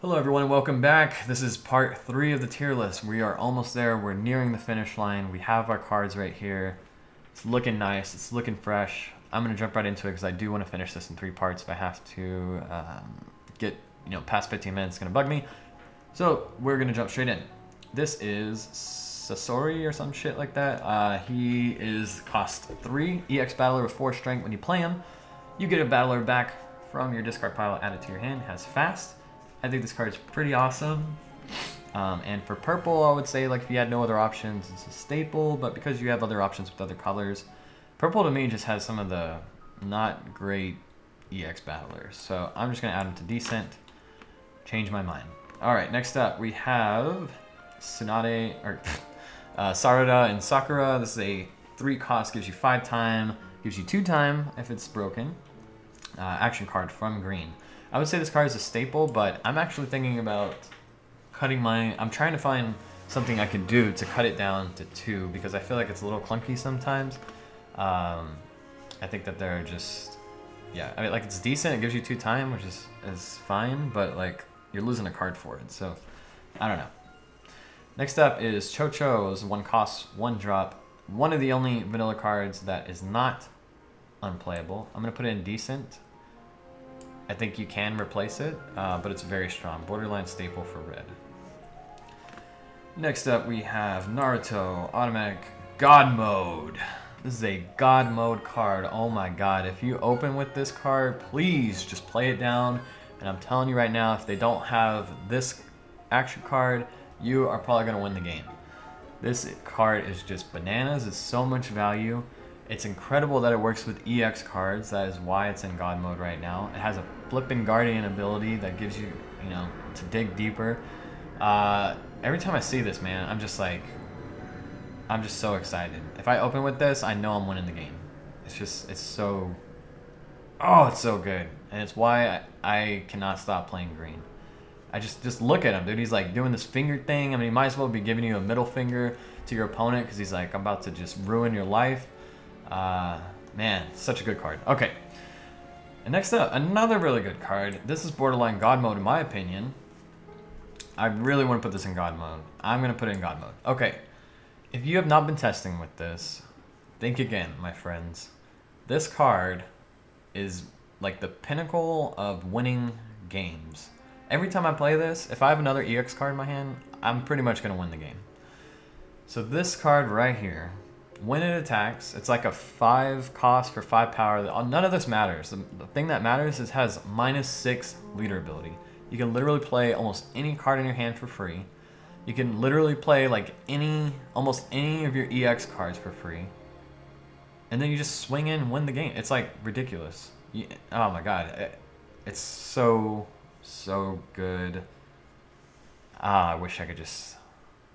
Hello everyone, welcome back. This is part 3 of the tier list. We are almost there. We're nearing the finish line. We have our cards right here. It's looking nice. It's looking fresh. I'm going to jump right into it because I do want to finish this in 3 parts. If I have to get past 15 minutes, it's going to bug me. So we're going to jump straight in. This is Sasori or some shit like that. He is cost 3, EX Battler with 4 strength. When you play him, you get a Battler back from your discard pile, add it to your hand. Has fast. I think this card is pretty awesome. And for purple, I would say, like, if you had no other options, it's a staple. But because you have other options with other colors, purple to me just has some of the not great EX battlers. So I'm just going to add them to decent. Change my mind. All right, next up we have Sarada and Sakura. This is a 3 cost, gives you 5 time, gives you 2 time if it's broken. Action card from green. I would say this card is a staple, but I'm actually thinking about cutting I'm trying to find something I can do to cut it down to 2 because I feel like it's a little clunky sometimes. I think that they're just, I mean, like, it's decent. It gives you 2 time, which is fine, but like you're losing a card for it. So I don't know. Next up is Chocho's 1 cost, 1 drop. One of the only vanilla cards that is not unplayable. I'm gonna put it in decent. I think you can replace it, but it's very strong. Borderline staple for red. Next up, we have Naruto Automatic God Mode. This is a God Mode card. Oh my god. If you open with this card, please just play it down. And I'm telling you right now, if they don't have this action card, you are probably going to win the game. This card is just bananas. It's so much value. It's incredible that it works with EX cards. That is why it's in God Mode right now. It has a Flippin' Guardian ability that gives you, to dig deeper. Every time I see this, man, I'm just so excited. If I open with this, I know I'm winning the game. It's so good. And it's why I cannot stop playing green. I just look at him, dude. He's like doing this finger thing. I mean, he might as well be giving you a middle finger to your opponent because he's like, I'm about to just ruin your life. Man, such a good card. Okay. And next up, another really good card. This is borderline God Mode in my opinion. I really want to put this in God Mode. I'm going to put it in God Mode. Okay. If you have not been testing with this, think again, my friends. This card is like the pinnacle of winning games. Every time I play this, if I have another EX card in my hand, I'm pretty much going to win the game. So this card right here, when it attacks, it's like a 5 cost for 5 power. None of this matters. The thing that matters is it has -6 leader ability. You can literally play almost any card in your hand for free. You can literally play like almost any of your EX cards for free. And then you just swing in and win the game. It's like ridiculous. Oh my god. It's so good. I wish I could just,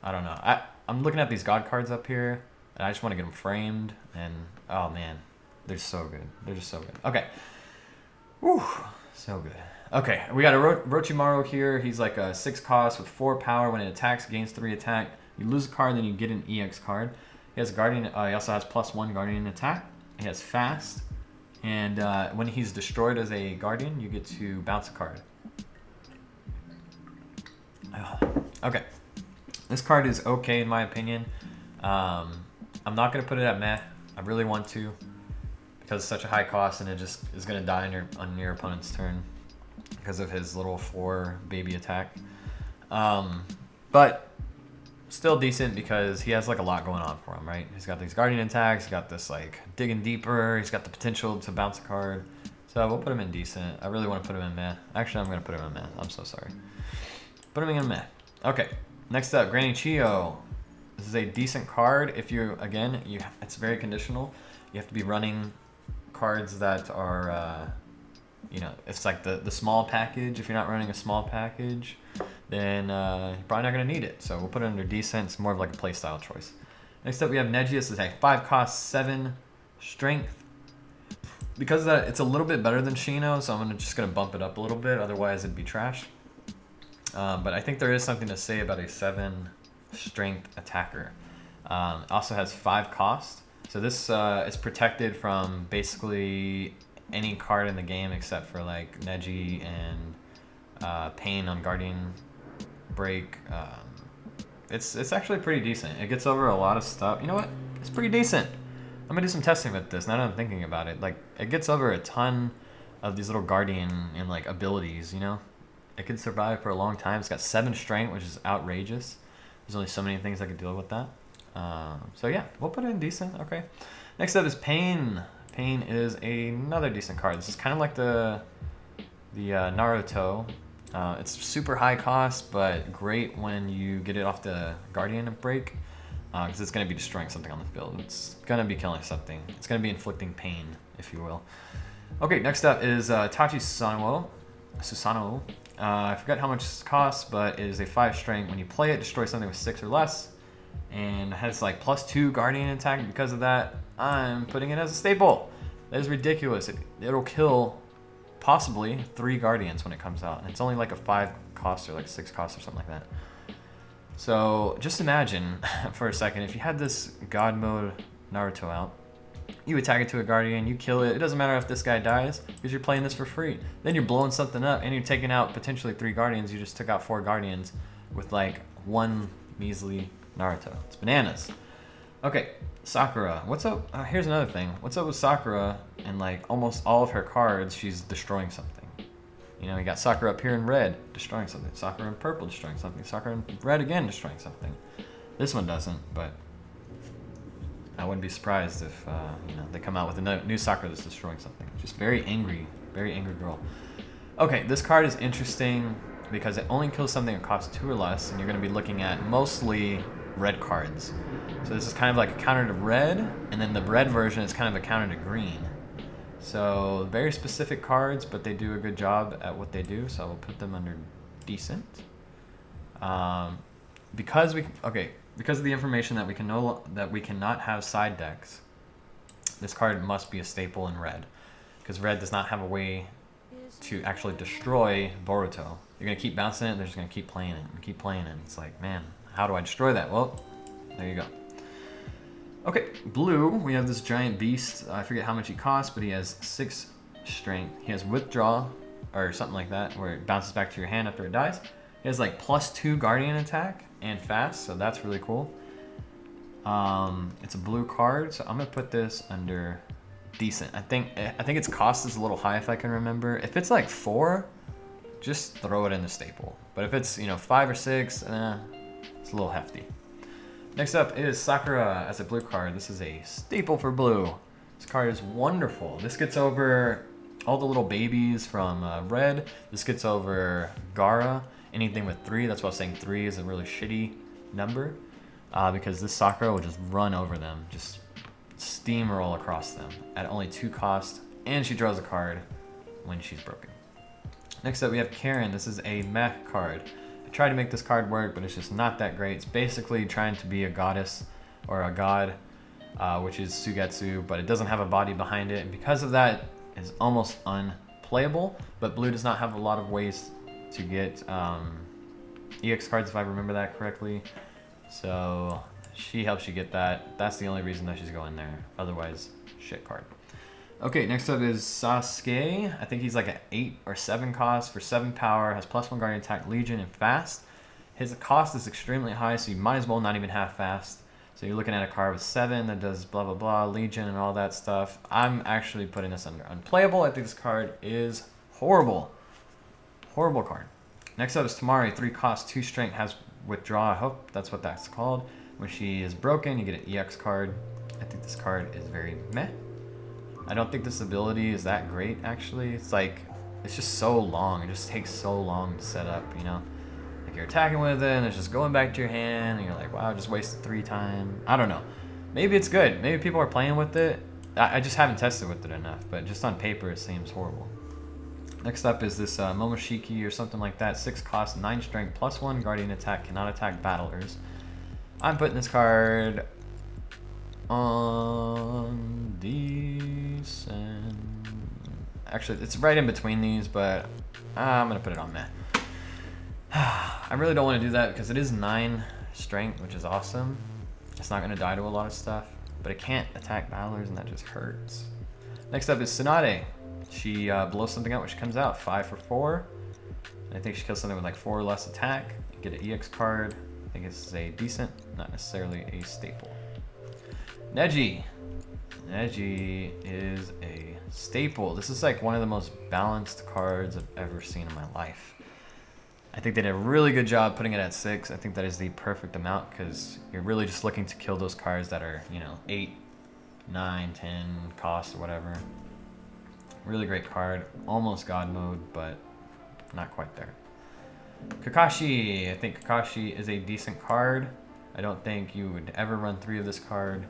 I don't know. I'm looking at these God cards up here. And I just want to get them framed, and oh man, they're so good. They're just so good. Okay. Whew, so good. Okay, we got a Orochimaru here. He's like a 6 cost with 4 power. When it attacks, gains 3 attack. You lose a card, then you get an EX card. He has Guardian. He also has +1 Guardian attack. He has fast, and when he's destroyed as a Guardian, you get to bounce a card. Okay, this card is okay in my opinion. I'm not going to put it at meh. I really want to because it's such a high cost and it just is going to die on your opponent's turn because of his little 4 baby attack. But still decent because he has like a lot going on for him, right? He's got these guardian attacks. He's got this like digging deeper. He's got the potential to bounce a card. So we'll put him in decent. I really want to put him in meh. Actually, I'm going to put him in meh. I'm so sorry. Put him in meh. Okay. Next up, Granny Chio. This is a decent card. If it's very conditional. You have to be running cards that are, it's like the small package. If you're not running a small package, then you're probably not going to need it. So we'll put it under decent. It's more of like a playstyle choice. Next up, we have Neji. This is a 5 cost, 7 strength. Because of that, it's a little bit better than Shino, so I'm just going to bump it up a little bit. Otherwise, it'd be trash. But I think there is something to say about a 7 strength attacker. Also has 5 cost. So this is protected from basically any card in the game except for like Neji and Pain on Guardian Break. It's actually pretty decent. It gets over a lot of stuff. You know what? It's pretty decent. I'm gonna do some testing with this now that I'm thinking about it. Like, it gets over a ton of these little Guardian and like abilities, you know? It can survive for a long time. It's got 7 strength, which is outrageous. There's only so many things I could deal with that. So yeah, we'll put it in decent. Okay. Next up is Pain. Pain is another decent card. This is kind of like the Naruto. It's super high cost, but great when you get it off the Guardian Break, because it's going to be destroying something on the field. It's going to be killing something. It's going to be inflicting pain, if you will. Okay, next up is Tachi Susanoo. I forget how much it costs, but it is a 5 strength. When you play it, destroy something with 6 or less, and it has like +2 Guardian attack. Because of that, I'm putting it as a staple. That is ridiculous. It'll kill possibly 3 Guardians when it comes out, and it's only like a 5 cost or like 6 cost or something like that. So just imagine for a second, if you had this God mode Naruto out, you attack it to a Guardian, you kill it. It doesn't matter if this guy dies, because you're playing this for free. Then you're blowing something up, and you're taking out potentially 3 Guardians. You just took out 4 Guardians with like 1 measly Naruto. It's bananas. Okay, Sakura. What's up? Here's another thing. What's up with Sakura? And like almost all of her cards, she's destroying something. You know, you got Sakura up here in red, destroying something. Sakura in purple, destroying something. Sakura in red again, destroying something. This one doesn't, but I wouldn't be surprised if you know, they come out with a new Sakura that's destroying something. Just very angry girl. Okay, this card is interesting because it only kills something that costs 2 or less, and you're going to be looking at mostly red cards. So this is kind of like a counter to red, and then the red version is kind of a counter to green. So very specific cards, but they do a good job at what they do, so I will put them under decent. Because of the information that we cannot have side decks, this card must be a staple in red, because red does not have a way to actually destroy Boruto. You're gonna keep bouncing it, and they're just gonna keep playing it and keep playing it. It's like, man, how do I destroy that? Well, there you go. Okay, blue, we have this giant beast. I forget how much he costs, but he has 6 strength. He has withdraw, or something like that, where it bounces back to your hand after it dies. He has like +2 guardian attack and fast, so that's really cool. It's a blue card, so I'm gonna put this under decent. I think its cost is a little high if I can remember. If it's like 4, just throw it in the staple. But if it's, you know, 5 or 6, it's a little hefty. Next up is Sakura as a blue card. This is a staple for blue. This card is wonderful. This gets over all the little babies from red. This gets over Gaara. Anything with 3, that's why I was saying 3 is a really shitty number. Because this Sakura will just run over them. Just steamroll across them at only 2 cost. And she draws a card when she's broken. Next up we have Karen. This is a mech card. I tried to make this card work, but it's just not that great. It's basically trying to be a goddess or a god, which is Sugetsu, but it doesn't have a body behind it. And because of that, it's almost unplayable. But blue does not have a lot of ways to get EX cards, if I remember that correctly. So she helps you get that. That's the only reason that she's going there. Otherwise, shit card. Okay, next up is Sasuke. I think he's like an 8 or 7 cost for 7 power, has +1 guardian attack, legion, and fast. His cost is extremely high, so you might as well not even have fast. So you're looking at a card with 7 that does blah blah blah, legion and all that stuff. I'm actually putting this under unplayable. I think this card is horrible. Horrible card. Next up is Tamari, 3 cost, 2 strength, has withdraw. I hope that's what that's called. When she is broken, you get an EX card. I think this card is very meh. I don't think this ability is that great, actually. It's like, it's just so long. It just takes so long to set up, you know? Like, you're attacking with it, and it's just going back to your hand, and you're like, wow, I just wasted 3 time. I don't know. Maybe it's good. Maybe people are playing with it. I just haven't tested with it enough, but just on paper, it seems horrible. Next up is this Momoshiki or something like that. 6 cost, 9 strength, +1 guardian attack, cannot attack battlers. I'm putting this card on decent. Actually, it's right in between these, but I'm gonna put it on meh. I really don't want to do that because it is 9 strength, which is awesome. It's not gonna die to a lot of stuff, but it can't attack battlers, and that just hurts. Next up is Tsunade. She blows something out when she comes out. 5 for 4. I think she kills something with like 4 or less attack. You get an EX card. I think it's a decent, not necessarily a staple. Neji. Neji is a staple. This is like one of the most balanced cards I've ever seen in my life. I think they did a really good job putting it at 6. I think that is the perfect amount because you're really just looking to kill those cards that are, you know, 8, 9, 10 cost or whatever. Really great card. Almost God mode, but not quite there. Kakashi. I think Kakashi is a decent card. I don't think you would ever run 3 of this card,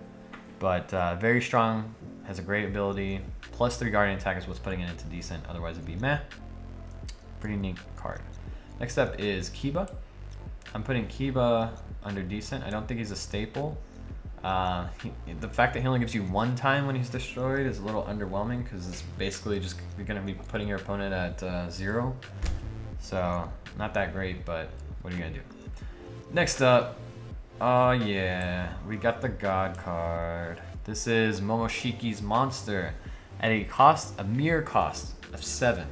but very strong, has a great ability. Plus 3 guardian attack is what's putting it into decent, otherwise it'd be meh. Pretty neat card. Next up is Kiba. I'm putting Kiba under decent. I don't think he's a staple. The fact that he only gives you 1 time when he's destroyed is a little underwhelming because it's basically just you're going to be putting your opponent at 0. So not that great, but what are you going to do? Next up, oh yeah, we got the God card. This is Momoshiki's Monster at a mere cost of 7.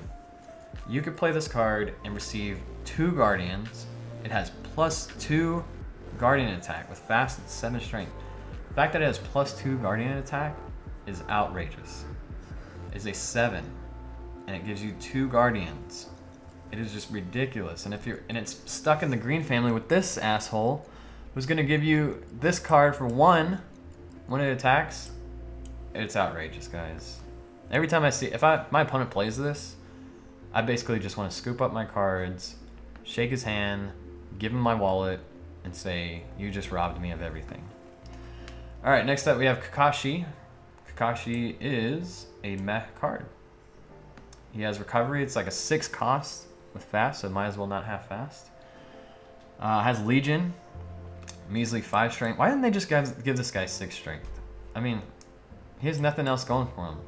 You could play this card and receive 2 Guardians. It has +2 Guardian attack with fast and 7 strength. The fact that it has +2 Guardian attack is outrageous. It's a 7, and it gives you 2 Guardians. It is just ridiculous. And it's stuck in the green family with this asshole, who's gonna give you this card for 1 when it attacks. It's outrageous, guys. Every time I see, if my opponent plays this, I basically just want to scoop up my cards, shake his hand, give him my wallet, and say, you just robbed me of everything. Alright, next up we have Kakashi. Kakashi is a meh card. He has recovery. It's like a 6 cost with fast, so might as well not have fast. Has Legion. Measly 5 strength. Why didn't they just give this guy 6 strength? I mean, he has nothing else going for him.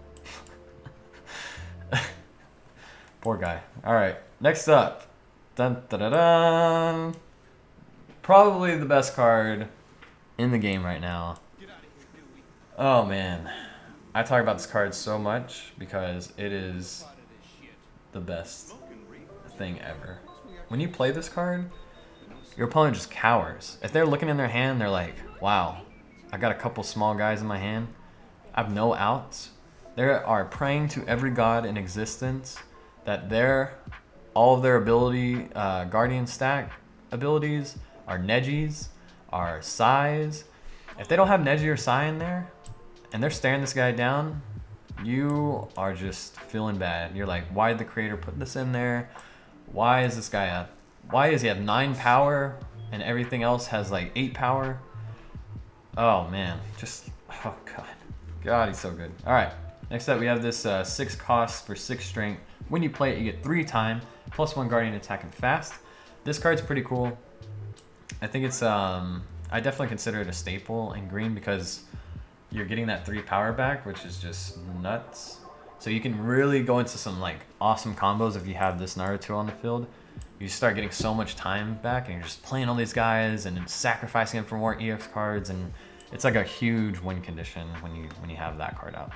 Poor guy. Alright, next up. Dun, dun, dun, dun. Probably the best card in the game right now. Oh man. I talk about this card so much because it is the best thing ever. When you play this card, your opponent just cowers. If they're looking in their hand, they're like, wow, I got a couple small guys in my hand. I have no outs. They are praying to every god in existence that all of their ability, guardian stack abilities are Nejis, are Sais. If they don't have Neji or Sai in there, and they're staring this guy down, you are just feeling bad. You're like, why did the creator put this in there? Why is this guy why does he have 9 power and everything else has like 8 power? Oh man, oh God, he's so good. All right, next up we have this 6 cost for 6 strength. When you play it, you get 3 time, +1 guardian attack and fast. This card's pretty cool. I think it's, I definitely consider it a staple in green because you're getting that 3 power back, which is just nuts. So you can really go into some like awesome combos if you have this Naruto on the field. You start getting so much time back and you're just playing all these guys and then sacrificing them for more EX cards, and it's like a huge win condition when you have that card out.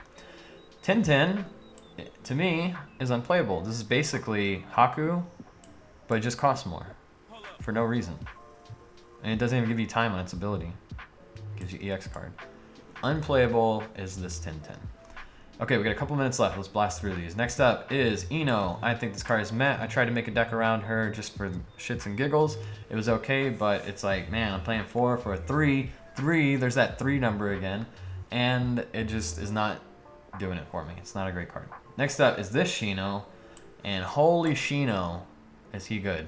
10-10, to me, is unplayable. This is basically Haku, but it just costs more for no reason. And it doesn't even give you time on its ability. It gives you EX card. Unplayable is this 10-10. Okay, we got a couple minutes left. Let's blast through these. Next up is Ino. I think this card is meh. I tried to make a deck around her just for shits and giggles. It was okay, but it's like, man, I'm playing 4 for a 3. 3, there's that 3 number again. And it just is not doing it for me. It's not a great card. Next up is this Shino. And holy Shino, is he good.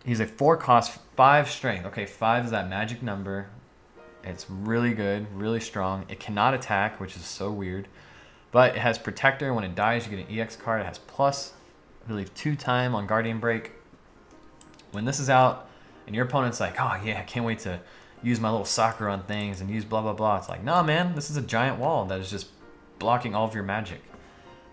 He's a 4 cost, 5 strength. Okay, 5 is that magic number. It's really good, really strong. It cannot attack, which is so weird. But it has Protector. When it dies, you get an EX card. It has plus, I believe, 2 time on Guardian Break. When this is out, and your opponent's like, oh yeah, I can't wait to use my little soccer on things and use blah, blah, blah. It's like, nah, man, this is a giant wall that is just blocking all of your magic.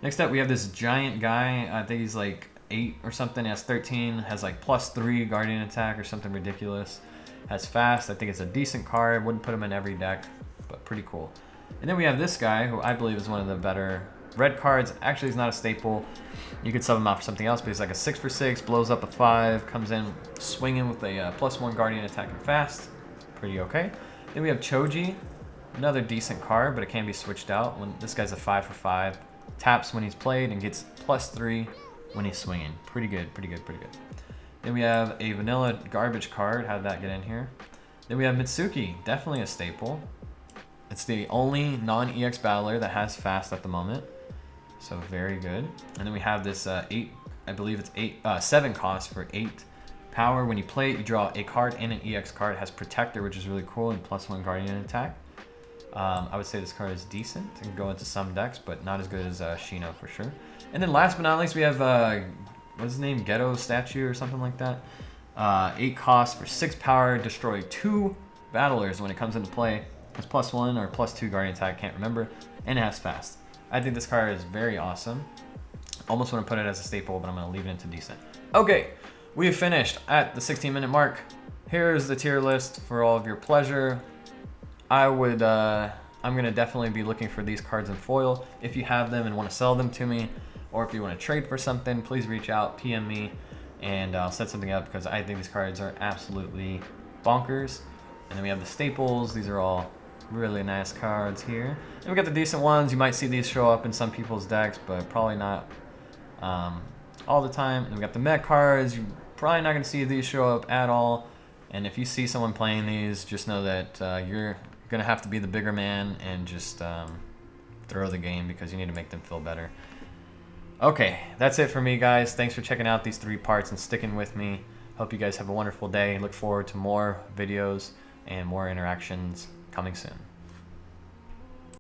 Next up, we have this giant guy. I think he's like 8 or something. He has 13, has like +3 Guardian attack or something ridiculous. Has fast. I think it's a decent card. Wouldn't put him in every deck, but pretty cool. And then we have this guy, who I believe is one of the better red cards. Actually, he's not a staple. You could sub him out for something else, but he's like a 6 for 6, blows up a 5, comes in swinging with a +1 guardian attack and fast. Pretty okay. Then we have Choji, another decent card, but it can be switched out. When this guy's a 5 for 5, taps when he's played and gets +3 when he's swinging. Pretty good, pretty good, pretty good. Then we have a vanilla garbage card. How did that get in here? Then we have Mitsuki, definitely a staple. It's the only non-EX battler that has fast at the moment, so very good. And then we have this 8, I believe it's 7 cost for 8 power. When you play it, you draw a card and an EX card. It has Protector, which is really cool, and +1 guardian attack. I would say this card is decent and can go into some decks, but not as good as Shino for sure. And then last but not least, we have, what's his name? Ghetto Statue or something like that. 8 cost for 6 power, destroy 2 battlers when it comes into play. It's +1 or +2 guardian attack, can't remember, and it has fast. I think this card is very awesome. Almost want to put it as a staple, but I'm going to leave it into decent. Okay, we have finished at the 16-minute mark. Here's the tier list for all of your pleasure. I'm going to definitely be looking for these cards in foil. If you have them and want to sell them to me, or if you want to trade for something, please reach out, PM me, and I'll set something up because I think these cards are absolutely bonkers. And then we have the staples. These are all really nice cards here. And we got the decent ones. You might see these show up in some people's decks, but probably not all the time. And we got the mech cards. You're probably not going to see these show up at all. And if you see someone playing these, just know that you're going to have to be the bigger man and just throw the game because you need to make them feel better. Okay, that's it for me, guys. Thanks for checking out these 3 parts and sticking with me. Hope you guys have a wonderful day. Look forward to more videos and more interactions coming soon.